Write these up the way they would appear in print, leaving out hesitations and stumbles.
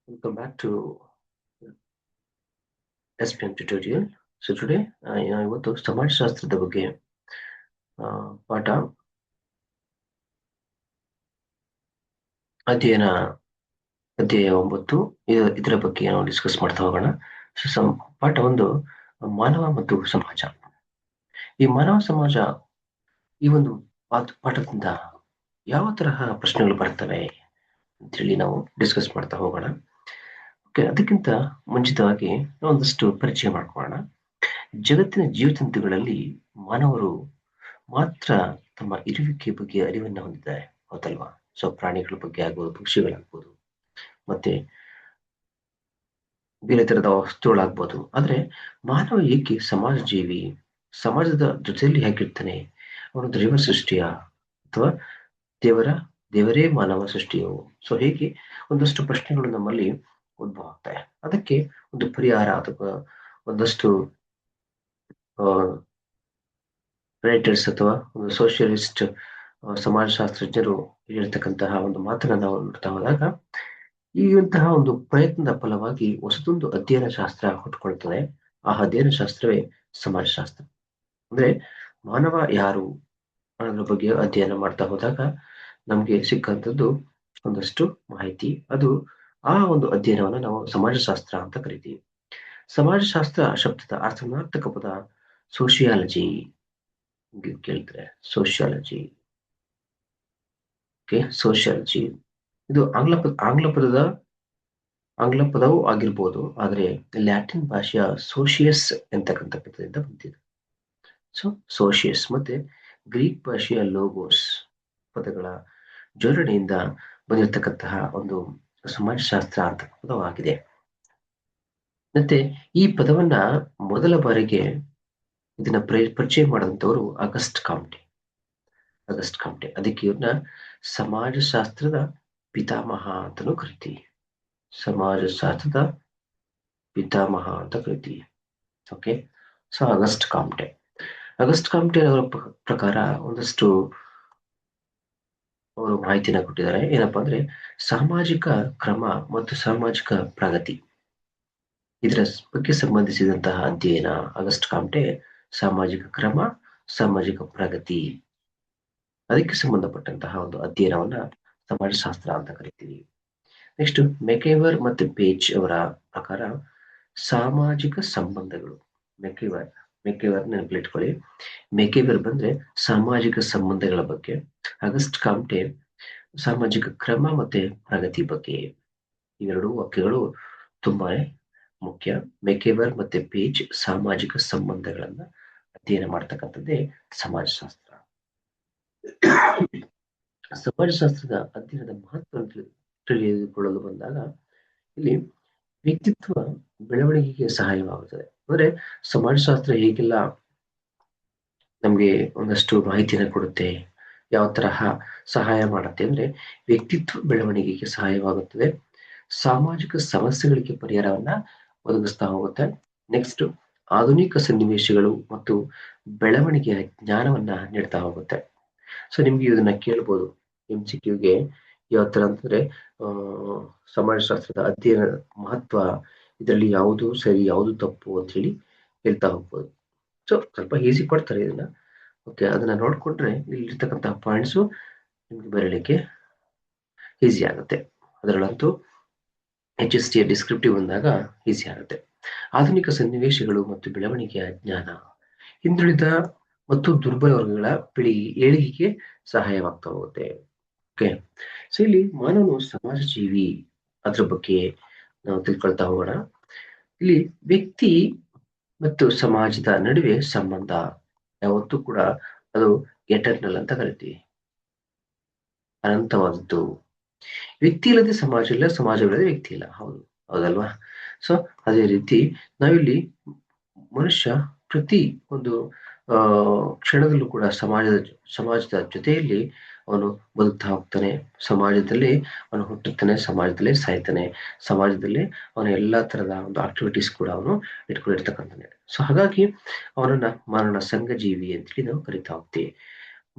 Welcome back to SPM tutorial. So today ಇವತ್ತು ಸಮಾಜಶಾಸ್ತ್ರದ ಬಗ್ಗೆ ಪಾಠ ಅಧ್ಯಯನ ಅಧ್ಯಾಯ 9 ಇದರ ಬಗ್ಗೆ ನಾವು ಡಿಸ್ಕಸ್ ಮಾಡ್ತಾ ಹೋಗೋಣ. ಸೊ ಪಾಠ 1 ಮಾನವ ಮತ್ತು ಸಮಾಜ. ಈ ಮಾನವ ಸಮಾಜ ಈ ಒಂದು ಪಾಠದಿಂದ ಯಾವ ತರಹ ಪ್ರಶ್ನೆಗಳು ಬರ್ತವೆ ಅಂತೇಳಿ ನಾವು ಡಿಸ್ಕಸ್ ಮಾಡ್ತಾ ಹೋಗೋಣ. ಓಕೆ, ಅದಕ್ಕಿಂತ ಮುಂಚಿತವಾಗಿ ಒಂದಷ್ಟು ಪರಿಚಯ ಮಾಡ್ಕೊಳ್ಳೋಣ. ಜಗತ್ತಿನ ಜೀವಜಂತುಗಳಲ್ಲಿ ಮಾನವರು ಮಾತ್ರ ತಮ್ಮ ಇರುವಿಕೆ ಬಗ್ಗೆ ಅರಿವನ್ನು ಹೊಂದಿದ್ದಾರೆ, ಹೌದಲ್ವಾ? ಸೊ ಪ್ರಾಣಿಗಳ ಬಗ್ಗೆ ಆಗ್ಬೋದು, ಪಕ್ಷಿಗಳಾಗ್ಬೋದು, ಮತ್ತೆ ಬೇರೆ ತರದ ವಸ್ತುಗಳಾಗ್ಬೋದು. ಆದ್ರೆ ಮಾನವ ಏಕೆ ಸಮಾಜ ಜೀವಿ, ಸಮಾಜದ ಜೊತೆಯಲ್ಲಿ ಹೇಗಿರ್ತಾನೆ, ಅವನು ದೈವ ಸೃಷ್ಟಿಯ ಅಥವಾ ದೇವರೇ ಮಾನವ ಸೃಷ್ಟಿಯು? ಸೊ ಹೀಗೆ ಒಂದಷ್ಟು ಪ್ರಶ್ನೆಗಳು ನಮ್ಮಲ್ಲಿ ಉದ್ಭವ ಆಗ್ತವೆ. ಅದಕ್ಕೆ ಒಂದು ಪರಿಹಾರ ಅಥವಾ ಒಂದಷ್ಟು ರೈಟರ್ಸ್ ಅಥವಾ ಒಂದು ಸೋಷಿಯಲಿಸ್ಟ್ ಸಮಾಜಶಾಸ್ತ್ರಜ್ಞರು ಹೇಳಿರ್ತಕ್ಕಂತಹ ಒಂದು ಮಾತನ್ನ ನಾವು ನೋಡ್ತಾ ಹೋದಾಗ, ಇಂತಹ ಒಂದು ಪ್ರಯತ್ನದ ಫಲವಾಗಿ ಹೊಸದೊಂದು ಅಧ್ಯಯನ ಶಾಸ್ತ್ರ ಹುಟ್ಟುಕೊಳ್ತದೆ. ಆ ಅಧ್ಯಯನ ಶಾಸ್ತ್ರವೇ ಸಮಾಜಶಾಸ್ತ್ರ. ಅಂದ್ರೆ ಮಾನವ ಯಾರು ಅನ್ನೋದ್ರ ಬಗ್ಗೆ ಅಧ್ಯಯನ ಮಾಡ್ತಾ ಹೋದಾಗ ನಮ್ಗೆ ಸಿಕ್ಕಂಥದ್ದು ಒಂದಷ್ಟು ಮಾಹಿತಿ. ಅದು ಆ ಒಂದು ಅಧ್ಯಯನವನ್ನ ನಾವು ಸಮಾಜಶಾಸ್ತ್ರ ಅಂತ ಕರಿತೀವಿ. ಸಮಾಜಶಾಸ್ತ್ರ ಶಬ್ದದ ಅರ್ಥಾರ್ಥಕ ಪದ ಸೋಷಿಯಾಲಜಿ ಕೇಳಿದ್ರೆ ಸೋಷಿಯಾಲಜಿ. ಸೋಷಿಯಾಲಜಿ ಇದು ಆಂಗ್ಲ ಪದವೂ ಆಗಿರ್ಬೋದು, ಆದ್ರೆ ಲ್ಯಾಟಿನ್ ಭಾಷೆಯ ಸೋಷಿಯಸ್ ಎಂತಕ್ಕಂಥ ಪದದಿಂದ ಬಂದಿದೆ. ಸೊ ಸೋಷಿಯಸ್ ಮತ್ತೆ ಗ್ರೀಕ್ ಭಾಷೆಯ ಲೋಗೋಸ್ ಪದಗಳ ಜೋಡಣೆಯಿಂದ ಬಂದಿರತಕ್ಕಂತಹ ಒಂದು ಸಮಾಜಶಾಸ್ತ್ರ ಅಂತ ಪದವಾಗಿದೆ. ಮತ್ತೆ ಈ ಪದವನ್ನ ಮೊದಲ ಬಾರಿಗೆ ಇದನ್ನ ಪರಿಚಯ ಮಾಡಿದಂಥವರು ಅಗಸ್ಟ್ ಕಾಮ್ಟೆ. ಅದಕ್ಕೆ ಇವ್ರನ್ನ ಸಮಾಜಶಾಸ್ತ್ರದ ಪಿತಾಮಹ ಅಂತಲೂ ಕರಿತೀವಿ. ಸಮಾಜಶಾಸ್ತ್ರದ ಪಿತಾಮಹ ಅಂತ ಕರಿತೀವಿ. ಓಕೆ, ಸೊ ಅಗಸ್ಟ್ ಕಾಮ್ಟೆ ಅವರ ಪ್ರಕಾರ ಒಂದಷ್ಟು ಅವರು ಮಾಹಿತಿನ ಕೊಟ್ಟಿದ್ದಾರೆ. ಏನಪ್ಪಾ ಅಂದ್ರೆ ಸಾಮಾಜಿಕ ಕ್ರಮ ಮತ್ತು ಸಾಮಾಜಿಕ ಪ್ರಗತಿ, ಇದರ ಬಗ್ಗೆ ಸಂಬಂಧಿಸಿದಂತಹ ಅಧ್ಯಯನ. ಅಗಸ್ಟ್ ಕಾಮ್ಟೆ ಸಾಮಾಜಿಕ ಕ್ರಮ, ಸಾಮಾಜಿಕ ಪ್ರಗತಿ, ಅದಕ್ಕೆ ಸಂಬಂಧಪಟ್ಟಂತಹ ಒಂದು ಅಧ್ಯಯನವನ್ನ ಸಮಾಜಶಾಸ್ತ್ರ ಅಂತ ಕರಿತೀವಿ. ನೆಕ್ಸ್ಟ್ ಮೆಕೆವರ್ ಮತ್ತು ಪೇಜ್ ಅವರ ಪ್ರಕಾರ ಸಾಮಾಜಿಕ ಸಂಬಂಧಗಳು. ಮೆಕೆವರ್ ನೆನಪಿಟ್ಕೊಳ್ಳಿ. ಮೆಕೆವರ್ ಬಂದ್ರೆ ಸಾಮಾಜಿಕ ಸಂಬಂಧಗಳ ಬಗ್ಗೆ, ಅಗಸ್ಟ್ ಕಾಮ್ಟೆ ಸಾಮಾಜಿಕ ಕ್ರಮ ಮತ್ತೆ ಪ್ರಗತಿ ಬಗ್ಗೆ. ಇವೆರಡು ವಾಕ್ಯಗಳು ತುಂಬಾನೇ ಮುಖ್ಯ. ಮೆಕೆವರ್ ಮತ್ತೆ ಪೇಜ್ ಸಾಮಾಜಿಕ ಸಂಬಂಧಗಳನ್ನ ಅಧ್ಯಯನ ಮಾಡ್ತಕ್ಕಂಥದ್ದೇ ಸಮಾಜಶಾಸ್ತ್ರ. ಸಮಾಜಶಾಸ್ತ್ರದ ಅಧ್ಯಯನದ ಮಹತ್ವ ತಿಳಿದುಕೊಳ್ಳಲು ಬಂದಾಗ ಇಲ್ಲಿ ವ್ಯಕ್ತಿತ್ವ ಬೆಳವಣಿಗೆಗೆ ಸಹಾಯವಾಗುತ್ತದೆ. ಅಂದ್ರೆ ಸಮಾಜಶಾಸ್ತ್ರ ಹೇಗೆಲ್ಲ ನಮ್ಗೆ ಒಂದಷ್ಟು ಮಾಹಿತಿಯನ್ನು ಕೊಡುತ್ತೆ, ಯಾವ ತರಹ ಸಹಾಯ ಮಾಡುತ್ತೆ ಅಂದ್ರೆ ವ್ಯಕ್ತಿತ್ವ ಬೆಳವಣಿಗೆಗೆ ಸಹಾಯವಾಗುತ್ತದೆ, ಸಾಮಾಜಿಕ ಸಮಸ್ಯೆಗಳಿಗೆ ಪರಿಹಾರವನ್ನ ಒದಗಿಸ್ತಾ ಹೋಗುತ್ತೆ. ನೆಕ್ಸ್ಟ್ ಆಧುನಿಕ ಸನ್ನಿವೇಶಗಳು ಮತ್ತು ಬೆಳವಣಿಗೆಯ ಜ್ಞಾನವನ್ನ ನೀಡ್ತಾ ಹೋಗುತ್ತೆ. ಸೊ ನಿಮ್ಗೆ ಇದನ್ನ ಕೇಳ್ಬೋದು MCQಗೆ ಯಾವ ತರ ಅಂತಂದ್ರೆ ಸಮಾಜಶಾಸ್ತ್ರದ ಅಧ್ಯಯನ ಮಹತ್ವ, ಇದರಲ್ಲಿ ಯಾವುದು ಸರಿ ಯಾವುದು ತಪ್ಪು ಅಂತ ಹೇಳಿ ಹೇಳ್ತಾ ಹೋಗ್ಬೋದು. ಸೊ ಸ್ವಲ್ಪ ಈಸಿ ಕೊಡ್ತಾರೆ ಇದನ್ನ. ಓಕೆ, ಅದನ್ನ ನೋಡ್ಕೊಂಡ್ರೆ ಇಲ್ಲಿರ್ತಕ್ಕಂತಹ ಪಾಯಿಂಟ್ಸು ನಿಮ್ಗೆ ಬರೀಲಿಕ್ಕೆ ಈಸಿ ಆಗುತ್ತೆ. ಅದರಲ್ಲಂತೂ HST ಡಿಸ್ಕ್ರಿಪ್ಟಿವ್ ಬಂದಾಗ ಈಸಿ ಆಗುತ್ತೆ. ಆಧುನಿಕ ಸನ್ನಿವೇಶಗಳು ಮತ್ತು ಬೆಳವಣಿಗೆಯ ಜ್ಞಾನ ಹಿಂದುಳಿದ ಮತ್ತು ದುರ್ಬಲ ವರ್ಗಗಳ ಏಳಿಗೆಗೆ ಸಹಾಯವಾಗ್ತಾ ಹೋಗುತ್ತೆ. ಓಕೆ, ಸೊ ಇಲ್ಲಿ ಮಾನವನು ಸಮಾಜ ಜೀವಿ, ಅದ್ರ ಬಗ್ಗೆ ನಾವು ತಿಳ್ಕೊಳ್ತಾ ಹೋಗೋಣ. ಇಲ್ಲಿ ವ್ಯಕ್ತಿ ಮತ್ತು ಸಮಾಜದ ನಡುವೆ ಸಂಬಂಧ ಯಾವತ್ತೂ ಕೂಡ ಅದು ಎಟರ್ನಲ್ ಅಂತ ಕರಿತೀವಿ, ಅನಂತವಾದದ್ದು. ವ್ಯಕ್ತಿ ಇಲ್ಲದೆ ಸಮಾಜ ಇಲ್ಲ, ಸಮಾಜವಿಲ್ಲದೆ ವ್ಯಕ್ತಿ ಇಲ್ಲ. ಹೌದಲ್ವಾ? ಸೊ ಅದೇ ರೀತಿ ನಾವಿಲ್ಲಿ ಮನುಷ್ಯ ಪ್ರತಿ ಒಂದು ಕ್ಷಣದಲ್ಲೂ ಕೂಡ ಸಮಾಜದ ಜೊತೆಯಲ್ಲಿ ಅವನು ಬದುಕ್ತಾ ಹೋಗ್ತಾನೆ. ಸಮಾಜದಲ್ಲಿ ಅವನು ಹುಟ್ಟುತ್ತಾನೆ, ಸಮಾಜದಲ್ಲೇ ಸಾಯ್ತಾನೆ, ಸಮಾಜದಲ್ಲಿ ಅವನ ಎಲ್ಲಾ ತರದ ಒಂದು ಆಕ್ಟಿವಿಟೀಸ್ ಕೂಡ ಅವನು ಇಟ್ಕೊಂಡಿರ್ತಕ್ಕಂತಾನೆ. ಸೊ ಹಾಗಾಗಿ ಅವನನ್ನ ಮಾನವನ ಸಂಘಜೀವಿ ಅಂತೇಳಿ ನಾವು ಕರಿತಾ ಹೋಗ್ತೀವಿ.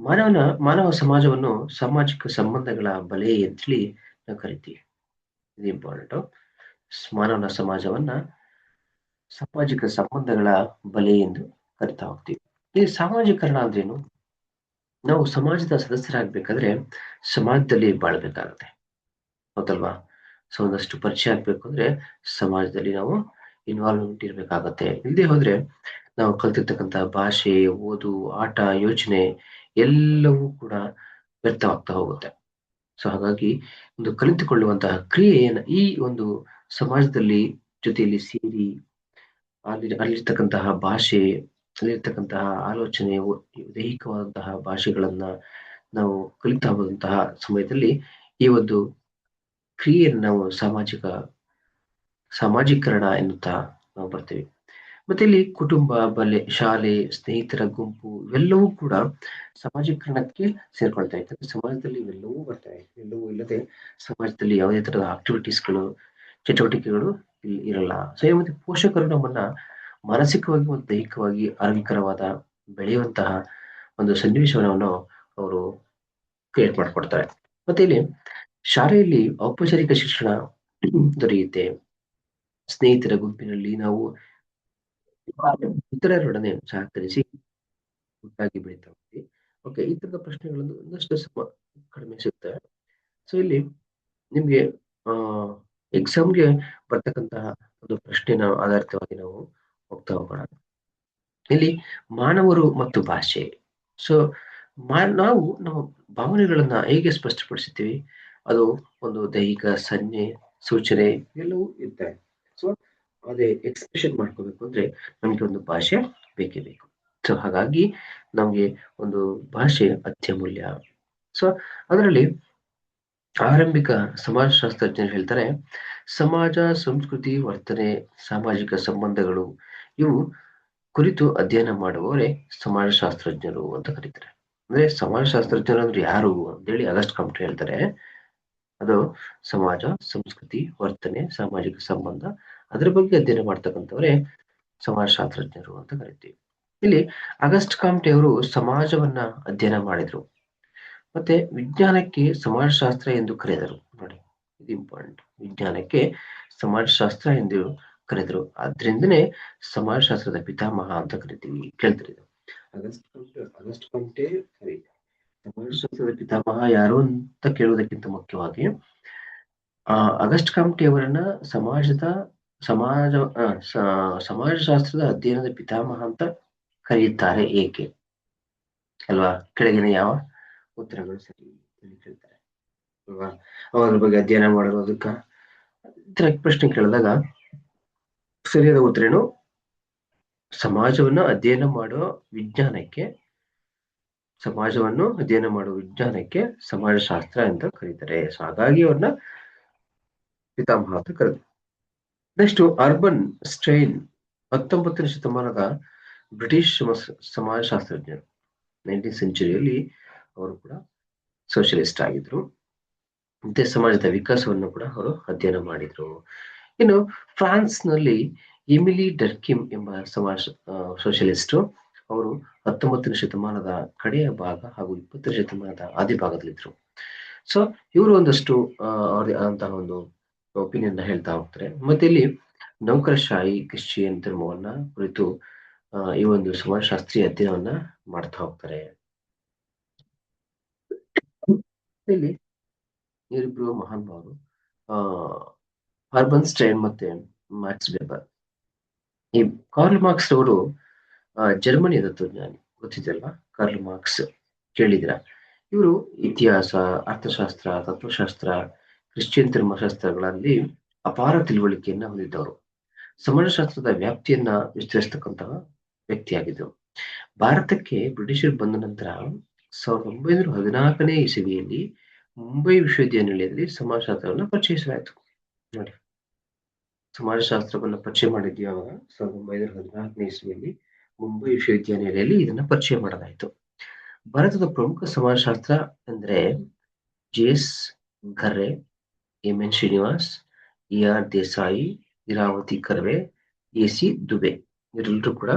ಮಾನವ ಸಮಾಜವನ್ನು ಸಾಮಾಜಿಕ ಸಂಬಂಧಗಳ ಬಲೆ ಅಂತೇಳಿ ನಾವು ಕರಿತೀವಿ. ಇದು ಇಂಪಾರ್ಟೆಂಟ್. ಮಾನವನ ಸಮಾಜವನ್ನ ಸಾಮಾಜಿಕ ಸಂಬಂಧಗಳ ಬಲೆ ಎಂದು ಕರಿತಾ ಹೋಗ್ತೀವಿ. ಈ ಸಾಮಾಜೀಕರಣ ಅಂದ್ರೇನು? ನಾವು ಸಮಾಜದ ಸದಸ್ಯರಾಗಬೇಕಾದ್ರೆ ಸಮಾಜದಲ್ಲಿ ಬಾಳ್ಬೇಕಾಗತ್ತೆ, ಹೌದಲ್ವಾ? ಸೊ ಒಂದಷ್ಟು ಪರಿಚಯ ಆಗ್ಬೇಕು ಅಂದ್ರೆ ಸಮಾಜದಲ್ಲಿ ನಾವು ಇನ್ವಾಲ್ವ್ಮೆಂಟ್ ಇರ್ಬೇಕಾಗತ್ತೆ. ಇಲ್ಲದೆ ಹೋದ್ರೆ ನಾವು ಕಲ್ತಿರ್ತಕ್ಕಂಥ ಭಾಷೆ, ಓದು, ಆಟ, ಯೋಚನೆ ಎಲ್ಲವೂ ಕೂಡ ವ್ಯರ್ಥವಾಗ್ತಾ ಹೋಗುತ್ತೆ. ಸೊ ಹಾಗಾಗಿ ಒಂದು ಕಲಿತುಕೊಳ್ಳುವಂತಹ ಕ್ರಿಯೆಯನ್ನ ಈ ಒಂದು ಸಮಾಜದಲ್ಲಿ ಜೊತೆಯಲ್ಲಿ ಸೇರಿ ಅಲ್ಲಿರ್ತಕ್ಕಂತಹ ಭಾಷೆ, ಅಲ್ಲಿರ್ತಕ್ಕಂತಹ ಆಲೋಚನೆ, ದೈಹಿಕವಾದಂತಹ ಭಾಷೆಗಳನ್ನ ನಾವು ಕಲಿತಾ ಹೋದಂತಹ ಸಮಯದಲ್ಲಿ ಈ ಒಂದು ಕ್ರಿಯೆಯನ್ನು ನಾವು ಸಾಮಾಜೀಕರಣ ಎನ್ನುತ್ತಾ ನಾವು ಬರ್ತೀವಿ. ಮತ್ತೆ ಇಲ್ಲಿ ಕುಟುಂಬ, ಶಾಲೆ, ಸ್ನೇಹಿತರ ಗುಂಪು ಇವೆಲ್ಲವೂ ಕೂಡ ಸಾಮಾಜೀಕರಣಕ್ಕೆ ಸೇರ್ಕೊಳ್ತಾ ಇರ್ತವೆ. ಸಮಾಜದಲ್ಲಿ ಇವೆಲ್ಲವೂ ಬರ್ತವೆ. ಇವೆಲ್ಲವೂ ಇಲ್ಲದೆ ಸಮಾಜದಲ್ಲಿ ಯಾವುದೇ ತರದ ಆಕ್ಟಿವಿಟೀಸ್ಗಳು, ಚಟುವಟಿಕೆಗಳು ಇರಲ್ಲ. ಸೊ ಮತ್ತೆ ಪೋಷಕರು ನಮ್ಮನ್ನ ಮಾನಸಿಕವಾಗಿ ಮತ್ತು ದೈಹಿಕವಾಗಿ ಆರೋಗ್ಯಕರವಾದ ಬೆಳೆಯುವಂತಹ ಒಂದು ಸನ್ನಿವೇಶವನ್ನು ಅವರು ಕ್ರಿಯೇಟ್ ಮಾಡ್ಕೊಡ್ತಾರೆ. ಮತ್ತೆ ಇಲ್ಲಿ ಶಾಲೆಯಲ್ಲಿ ಔಪಚಾರಿಕ ಶಿಕ್ಷಣ ದೊರೆಯುತ್ತೆ. ಸ್ನೇಹಿತರ ಗುಂಪಿನಲ್ಲಿ ನಾವು ಇತರರೊಡನೆ ಸಹಕರಿಸಿ ಒಟ್ಟಾಗಿ ಬೆಳೀತಾ ಹೋಗ್ತೀವಿ. ಓಕೆ, ಈ ತರದ ಪ್ರಶ್ನೆಗಳನ್ನು ಒಂದಷ್ಟು ಕಡಿಮೆ ಸಿಗ್ತವೆ. ಸೊ ಇಲ್ಲಿ ನಿಮ್ಗೆ ಆ ಎಕ್ಸಾಮ್ಗೆ ಬರ್ತಕ್ಕಂತಹ ಒಂದು ಪ್ರಶ್ನೆನ ಆಧಾರಿತವಾಗಿ ನಾವು ಹೋಗ್ತಾ ಹೋಗೋಣ. ಇಲ್ಲಿ ಮಾನವರು ಮತ್ತು ಭಾಷೆ. ಸೊ ನಾವು ನಮ್ಮ ಭಾವನೆಗಳನ್ನ ಹೇಗೆ ಸ್ಪಷ್ಟಪಡಿಸುತ್ತೀವಿ? ಅದು ಒಂದು ದೈಹಿಕ ಸಂಜ್ಞೆ, ಸೂಚನೆ ಎಲ್ಲವೂ ಇರ್ತವೆ. ಸೊ ಅದೇ ಎಕ್ಸ್ಪ್ರೆಷನ್ ಮಾಡ್ಕೋಬೇಕು ಅಂದ್ರೆ ನಮ್ಗೆ ಒಂದು ಭಾಷೆ ಬೇಕೇ ಬೇಕು. ಸೊ ಹಾಗಾಗಿ ನಮ್ಗೆ ಒಂದು ಭಾಷೆ ಅತ್ಯಮೂಲ್ಯ. ಸೊ ಅದರಲ್ಲಿ ಆರಂಭಿಕ ಸಮಾಜಶಾಸ್ತ್ರಜ್ಞರು ಹೇಳ್ತಾರೆ, ಸಮಾಜ, ಸಂಸ್ಕೃತಿ, ವರ್ತನೆ, ಸಾಮಾಜಿಕ ಸಂಬಂಧಗಳು ಇವು ಕುರಿತು ಅಧ್ಯಯನ ಮಾಡುವವರೇ ಸಮಾಜಶಾಸ್ತ್ರಜ್ಞರು ಅಂತ ಕರೀತಾರೆ. ಅಂದ್ರೆ ಸಮಾಜಶಾಸ್ತ್ರಜ್ಞರು ಅಂದ್ರೆ ಯಾರು ಅಂತೇಳಿ ಆಗಸ್ಟ್ ಕಾಮ್ಟೆ ಹೇಳ್ತಾರೆ. ಅದು ಸಮಾಜ, ಸಂಸ್ಕೃತಿ, ವರ್ತನೆ, ಸಾಮಾಜಿಕ ಸಂಬಂಧ ಅದ್ರ ಬಗ್ಗೆ ಅಧ್ಯಯನ ಮಾಡ್ತಕ್ಕಂಥವರೇ ಸಮಾಜಶಾಸ್ತ್ರಜ್ಞರು ಅಂತ ಕರಿತೀವಿ. ಇಲ್ಲಿ ಆಗಸ್ಟ್ ಕಾಮ್ಟೆ ಅವರು ಸಮಾಜವನ್ನ ಅಧ್ಯಯನ ಮಾಡಿದ್ರು. ಮತ್ತೆ ವಿಜ್ಞಾನಕ್ಕೆ ಸಮಾಜಶಾಸ್ತ್ರ ಎಂದು ಕರೆದರು. ನೋಡಿ, ಇದು ಇಂಪಾರ್ಟೆಂಟ್. ವಿಜ್ಞಾನಕ್ಕೆ ಸಮಾಜಶಾಸ್ತ್ರ ಎಂದು ಕರೆದರು. ಆದ್ರಿಂದನೇ ಸಮಾಜಶಾಸ್ತ್ರದ ಪಿತಾಮಹ ಅಂತ ಕರಿತೀವಿ. ಕೇಳ್ತಾರೆ ಇದು. ಆಗಸ್ಟ್ ಕಾಮ್ಟೆ ಸರಿ, ಸಮಾಜಶಾಸ್ತ್ರದ ಪಿತಾಮಹ ಯಾರು ಅಂತ ಕೇಳುವುದಕ್ಕಿಂತ ಮುಖ್ಯವಾಗಿ ಆಗಸ್ಟ್ ಕಾಮ್ಟೆ ಅವರನ್ನ ಸಮಾಜಶಾಸ್ತ್ರದ ಅಧ್ಯಯನದ ಪಿತಾಮಹ ಅಂತ ಕರೆಯುತ್ತಾರೆ ಏಕೆ ಅಲ್ವಾ? ಕೆಳಗಿನ ಯಾವ ಉತ್ತರಗಳು ಸರಿ ಅಂತ ಕೇಳ್ತಾರೆ ಅಲ್ವಾ? ಅವರ ಬಗ್ಗೆ ಅಧ್ಯಯನ ಮಾಡೋದಕ್ಕ ಪ್ರಶ್ನೆ ಕೇಳಿದಾಗ ಸರಿಯಾದ ಉತ್ತರ ಏನು? ಸಮಾಜವನ್ನು ಅಧ್ಯಯನ ಮಾಡುವ ವಿಜ್ಞಾನಕ್ಕೆ ಸಮಾಜಶಾಸ್ತ್ರ ಅಂತ ಕರೀತಾರೆ. ಸೊ ಹಾಗಾಗಿ ಅವ್ರನ್ನ ಪಿತಾಮಹ ಅಂತ ಕರೆದ್ರು. ನೆಕ್ಸ್ಟ್ ಅರ್ಬನ್ ಸ್ಟೈನ್, 19ನೇ ಶತಮಾನದ ಬ್ರಿಟಿಷ್ ಸಮಾಜಶಾಸ್ತ್ರಜ್ಞರು. 19th ಸೆಂಚುರಿಯಲ್ಲಿ ಅವರು ಕೂಡ ಸೋಷಿಯಲಿಸ್ಟ್ ಆಗಿದ್ರು. ಮತ್ತೆ ಸಮಾಜದ ವಿಕಾಸವನ್ನು ಕೂಡ ಅವರು ಅಧ್ಯಯನ ಮಾಡಿದ್ರು. ಇನ್ನು ಫ್ರಾನ್ಸ್ ನಲ್ಲಿ ಎಮಿಲಿ ಡರ್ಕಿಮ್ ಎಂಬ ಸೋಷಿಯಲಿಸ್ಟ್, ಅವರು 19ನೇ ಶತಮಾನದ ಕಡೆಯ ಭಾಗ ಹಾಗೂ 20ನೇ ಶತಮಾನದ ಆದಿ ಭಾಗದಲ್ಲಿದ್ರು. ಸೊ ಇವರು ಒಂದಷ್ಟು ಅವ್ರದೇ ಆದಂತಹ ಒಂದು ಒಪಿನಿಯನ್ ಹೇಳ್ತಾ ಹೋಗ್ತಾರೆ. ಮತ್ತೆ ಇಲ್ಲಿ ನೌಕರಶಾಹಿ ಕ್ರಿಶ್ಚಿಯನ್ ಧರ್ಮವನ್ನ ಕುರಿತು ಈ ಒಂದು ಸಮಾಜಶಾಸ್ತ್ರೀಯ ಅಧ್ಯಯನವನ್ನ ಮಾಡ್ತಾ ಹೋಗ್ತಾರೆ. ಇಲ್ಲಿ ಇವರಿಬ್ರು ಮಹಾನ್ ಭಾವರು, ಅರ್ಬನ್ ಸ್ಟೈನ್ ಮತ್ತೆ ಮ್ಯಾಕ್ಸ್ ವೆಬರ್. ಈ ಕಾರ್ಲ್ ಮಾರ್ಕ್ಸ್ ಅವರು ಜರ್ಮನಿಯ ತತ್ವಜ್ಞಾನಿ, ಗೊತ್ತಿದೆಯಲ್ವಾ? Karl marks ಕೇಳಿದಿರ? ಇವರು ಇತಿಹಾಸ, ಅರ್ಥಶಾಸ್ತ್ರ, ತತ್ವಶಾಸ್ತ್ರ, ಕ್ರಿಶ್ಚಿಯನ್ ಧರ್ಮಶಾಸ್ತ್ರಗಳಲ್ಲಿ ಅಪಾರ ತಿಳುವಳಿಕೆಯನ್ನ ಹೊಂದಿದ್ದವರು. ಸಮಾಜಶಾಸ್ತ್ರದ ವ್ಯಾಪ್ತಿಯನ್ನ ವಿಸ್ತರಿಸತಕ್ಕಂತಹ ವ್ಯಕ್ತಿಯಾಗಿದ್ದರು. ಭಾರತಕ್ಕೆ ಬ್ರಿಟಿಷರು ಬಂದ ನಂತರ 1914ನೇ ಇಸವಿಯಲ್ಲಿ ಮುಂಬೈ ವಿಶ್ವವಿದ್ಯಾನಿಲಯದಲ್ಲಿ ಸಮಾಜಶಾಸ್ತ್ರವನ್ನು ಪರಿಚಯಿಸಲಾಯಿತು. ನೋಡಿ, ಸಮಾಜಶಾಸ್ತ್ರವನ್ನು ಪರಿಚಯ ಮಾಡಿದ್ವಿ ಅವಾಗ 1914ನೇ ಇಸವಿಯಲ್ಲಿ ಮುಂಬೈ ವಿಶ್ವವಿದ್ಯಾನಿಲಯದಲ್ಲಿ ಇದನ್ನ ಪರಿಚಯ ಮಾಡಲಾಯಿತು. ಭಾರತದ ಪ್ರಮುಖ ಸಮಾಜಶಾಸ್ತ್ರ ಅಂದ್ರೆ ಜೆ.ಎಸ್. ಘರ್ರೆ, M.N.. Srinivas, AR. Desai, Iravati Karve, SC. Dubey. ಇವರೆಲ್ಲರೂ ಕೂಡ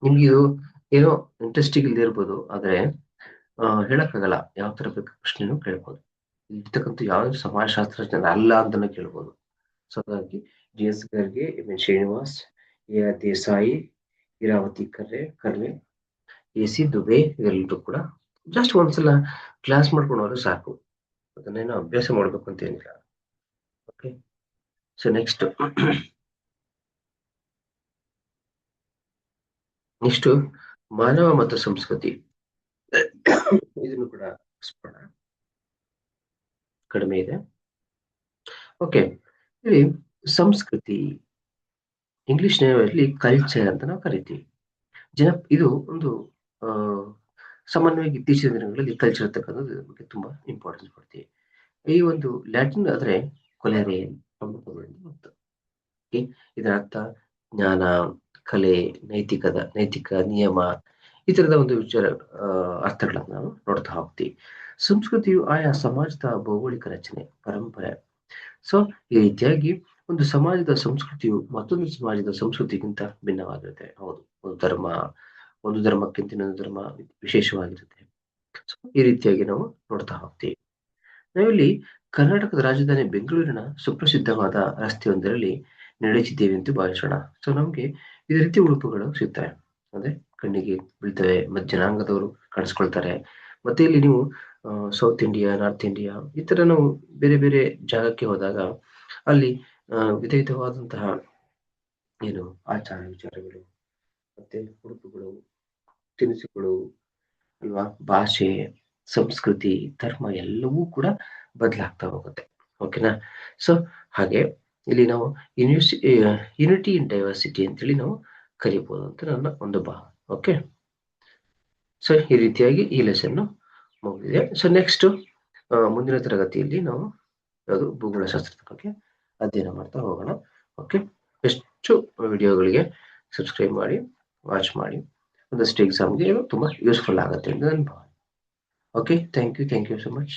ನಿಮ್ಗೆ ಇದು ಏನೋ ಇಂಟ್ರೆಸ್ಟಿಂಗ್ ಇಲ್ಲದೆ ಇರ್ಬೋದು, ಆದ್ರೆ ಹೇಳಕ್ಕಾಗಲ್ಲ, ಯಾವ ತರ ಬೇಕು ಪ್ರಶ್ನೆನೂ ಕೇಳ್ಬೋದು. ಇರ್ತಕ್ಕಂಥ ಯಾವ್ದು ಸಮಾಜಶಾಸ್ತ್ರಜ್ಞ ಅಲ್ಲ ಅಂತಾನೆ ಕೇಳ್ಬೋದು. ಸೊ ಹಾಗಾಗಿ ಡಿ.ಎಸ್. ಗರ್ಗೆ, M.N.. Srinivas, AR. Desai, Iravati Karve, SC. Dubey ಇವೆಲ್ಲರೂ ಕೂಡ ಜಸ್ಟ್ ಒಂದ್ಸಲ ಕ್ಲಾಸ್ ಮಾಡ್ಕೊಂಡು ಹೋದ್ರೆ ಸಾಕು. ಅದನ್ನೇನೋ ಅಭ್ಯಾಸ ಮಾಡ್ಬೇಕು ಅಂತ ಏನಿಲ್ಲ. ಓಕೆ, ಸೊ ನೆಕ್ಸ್ಟ್ ಮಾನವ ಮತ್ತು ಸಂಸ್ಕೃತಿ. ಇದನ್ನು ಕೂಡ ಕಡಿಮೆ ಇದೆ. ಓಕೆ, ಇಲ್ಲಿ ಸಂಸ್ಕೃತಿ ಇಂಗ್ಲಿಷ್ ನಲ್ಲಿ ಕಲ್ಚರ್ ಅಂತ ನಾವು ಕರಿತೀವಿ. ಇದು ಒಂದು ಸಾಮಾನ್ಯವಾಗಿ ಇತ್ತೀಚಿನ ದಿನಗಳಲ್ಲಿ ಕಲ್ಚರ್ ಅಂತಕ್ಕಂಥದ್ದು ಬಗ್ಗೆ ತುಂಬಾ ಇಂಪಾರ್ಟೆನ್ಸ್ ಕೊಡ್ತೀವಿ. ಈ ಒಂದು ಲ್ಯಾಟಿನ್ ಆದ್ರೆ ಕೊಲೆರೆ ಇದರ ಅರ್ಥ ಜ್ಞಾನ, ಕಲೆ, ನೈತಿಕ ನಿಯಮ, ಈ ತರದ ಒಂದು ವಿಚಾರ ಅರ್ಥಗಳನ್ನ ನಾವು ನೋಡ್ತಾ ಹೋಗ್ತೀವಿ. ಸಂಸ್ಕೃತಿಯು ಆಯಾ ಸಮಾಜದ ಭೌಗೋಳಿಕ ರಚನೆ, ಪರಂಪರೆ. ಸೊ ಈ ರೀತಿಯಾಗಿ ಒಂದು ಸಮಾಜದ ಸಂಸ್ಕೃತಿಯು ಮತ್ತೊಂದು ಸಮಾಜದ ಸಂಸ್ಕೃತಿಗಿಂತ ಭಿನ್ನವಾಗಿರುತ್ತೆ. ಹೌದು, ಒಂದು ಧರ್ಮಕ್ಕಿಂತ ಇನ್ನೊಂದು ಧರ್ಮ ವಿಶೇಷವಾಗಿರುತ್ತೆ. ಸೊ ಈ ರೀತಿಯಾಗಿ ನಾವು ನೋಡ್ತಾ ಹೋಗ್ತೀವಿ. ನಾವಿಲ್ಲಿ ಕರ್ನಾಟಕದ ರಾಜಧಾನಿ ಬೆಂಗಳೂರಿನ ಸುಪ್ರಸಿದ್ಧವಾದ ರಸ್ತೆಯೊಂದರಲ್ಲಿ ನಡೆಸಿದ್ದೇವೆ ಅಂತ ಭಾವಿಸೋಣ. ಸೊ ನಮ್ಗೆ ಇದೇ ರೀತಿ ಉಡುಪುಗಳು ಸಿಗ್ತವೆ, ಅಂದ್ರೆ ಕಣ್ಣಿಗೆ ಬೀಳ್ತವೆ, ಮತ್ತು ಜನಾಂಗದವರು ಕಾಣಿಸ್ಕೊಳ್ತಾರೆ. ಮತ್ತೆ ಇಲ್ಲಿ ನೀವು ಸೌತ್ ಇಂಡಿಯಾ, ನಾರ್ತ್ ಇಂಡಿಯಾ, ಈ ತರ ನಾವು ಬೇರೆ ಬೇರೆ ಜಾಗಕ್ಕೆ ಹೋದಾಗ ಅಲ್ಲಿ ವಿಧ ವಿಧವಾದಂತಹ ಏನು ಆಚಾರ ವಿಚಾರಗಳು, ಮತ್ತೆ ಉಡುಪುಗಳು, ತಿನಿಸುಗಳು ಅಲ್ವಾ, ಭಾಷೆ, ಸಂಸ್ಕೃತಿ, ಧರ್ಮ ಎಲ್ಲವೂ ಕೂಡ ಬದಲಾಗ್ತಾ ಹೋಗುತ್ತೆ. ಓಕೆನಾ? ಸೊ ಹಾಗೆ ಇಲ್ಲಿ ನಾವು ಯುನಿಟಿ ಇನ್ ಡೈವರ್ಸಿಟಿ ಅಂತೇಳಿ ನಾವು ಕರಿಬಹುದು ಅಂತ ನನ್ನ ಒಂದು ಭಾವ. ಓಕೆ, ಸೊ ಈ ರೀತಿಯಾಗಿ ಈ ಲೆಸನ್ ಮುಗಿದಿದೆ. ಸೊ ನೆಕ್ಸ್ಟ್ ಮುಂದಿನ ತರಗತಿಯಲ್ಲಿ ನಾವು ಯಾವುದು ಭೂಗೋಳಶಾಸ್ತ್ರದ ಬಗ್ಗೆ ಅಧ್ಯಯನ ಮಾಡ್ತಾ ಹೋಗೋಣ. ಓಕೆ, ಎಷ್ಟು ವಿಡಿಯೋಗಳಿಗೆ ಸಬ್ಸ್ಕ್ರೈಬ್ ಮಾಡಿ, ವಾಚ್ ಮಾಡಿ. ಒಂದಷ್ಟು ಎಕ್ಸಾಮ್ಗೆ ತುಂಬಾ ಯೂಸ್ಫುಲ್ ಆಗುತ್ತೆ ಅಂತ ನನ್ನ ಭಾವನೆ. Okay, thank you so much.